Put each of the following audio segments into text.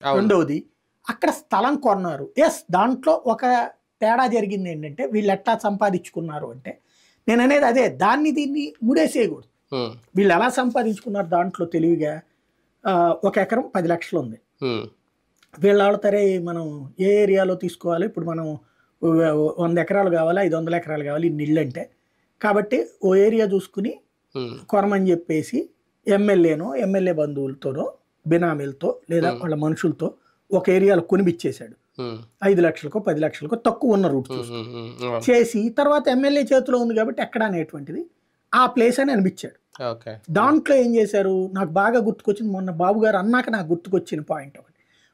అవును. రెండవది అక్కడ స్థలం కొన్నారు. యెస్. దాంట్లో ఒక తేడా జరిగింది ఏంటంటే వీళ్ళు ఎట్లా సంపాదించుకున్నారు అంటే నేననేది అదే. దాన్ని దీన్ని ముడేసేయకూడదు. హ్మ్. వీళ్ళు ఎలా సంపాదించుకున్నారు దాంట్లో తెలివిగా ఒక ఎకరం 10,00,000 ఉంది. హ్మ్. వీళ్ళు ఆడతారే మనం ఏ ఏరియాలో తీసుకోవాలి ఇప్పుడు మనం 100 ఎకరాలు కావాలి, 500 ఎకరాలు కావాలి ఇన్ని ఇళ్ళంటే. కాబట్టి ఓ ఏరియా చూసుకుని హ్మ్. కొనమని చెప్పేసి ఎమ్మెల్యే బంధువులతోనో, బినామీలతో లేదా హ్మ్. వాళ్ళ మనుషులతో ఒక ఏరియాలో కొనిపిచ్చేశాడు. హ్మ్. 5,00,000కో, 10,00,000కో తక్కువ ఉన్న రూట్ హ్మ్. చూసుకుని. హ్మ్. హ్మ్. అవును. చేసి తర్వాత ఎమ్మెల్యే చేతిలో ఉంది కాబట్టి ఎక్కడ అనేటువంటిది ఆ ప్లేస్ అని అనిపించాడు. ఓకే. దాంట్లో ఏం చేశారు నాకు బాగా గుర్తుకొచ్చింది మొన్న బాబు గారు అన్నాక నాకు గుర్తుకొచ్చిన పాయింట్ ఒకటి.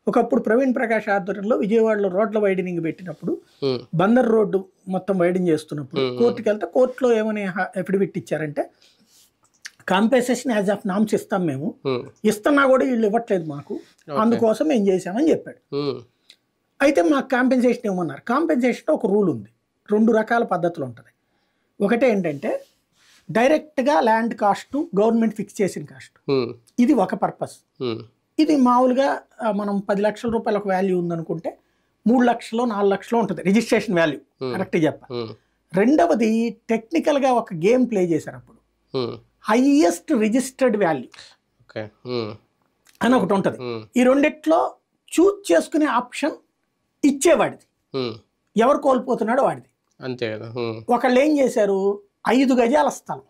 ఒకప్పుడు ప్రవీణ్ ప్రకాష్ ఆధ్వర్యంలో విజయవాడలో రోడ్ల వైడనింగ్ పెట్టినప్పుడు హ్మ్. బందర్ రోడ్డు మొత్తం వైడనింగ్ చేస్తున్నప్పుడు హ్మ్. కోర్టుకి వెళ్తే కోర్టులో ఏమని అఫిడవిట్ ఇచ్చారంటే కాంపెన్సేషన్ యాజ్ ఆఫ్ నామ్స్ ఇస్తాం మేము. హ్మ్. ఇస్తున్నా కూడా వీళ్ళు ఇవ్వట్లేదు మాకు. ఓకే. అందుకోసం ఏం చేశామని చెప్పాడు. హ్మ్. అయితే మాకు కాంపెన్సేషన్ ఇవ్వమన్నారు. కాంపెన్సేషన్ ఒక రూల్ ఉంది. 2 రకాల పద్ధతులు ఉంటుంది. ఒకటి ఏంటంటే డైరెక్ట్‌గా ల్యాండ్ కాస్ట్ గవర్నమెంట్ ఫిక్స్ చేసిన కాస్ట్. హ్మ్. ఇది ఒక పర్పస్. హ్మ్. ఇది మామూలుగా మనం రూ. 10,00,000 ఒక వాల్యూ ఉందనుకుంటే 3,00,000 4,00,000 ఉంటుంది రిజిస్ట్రేషన్ వాల్యూ. హ్మ్. కరెక్ట్‌గా చెప్పాలి. హ్మ్. రెండవది టెక్నికల్‌గా ఒక గేమ్ ప్లే చేశారు అప్పుడు. హ్మ్. Highest registered value okay. హ్మ్. అని ఒకటి ఉంటుంది. హ్మ్. ఈ రెండిట్లో చూజ్ చేసుకునే ఆప్షన్ ఇచ్చేవాడిది. హ్మ్. ఎవరు కోల్పోతున్నాడో వాడిది. అంతే కదా! హ్మ్. ఒకళ్ళు ఏం చేశారు 5 గజాల స్థలం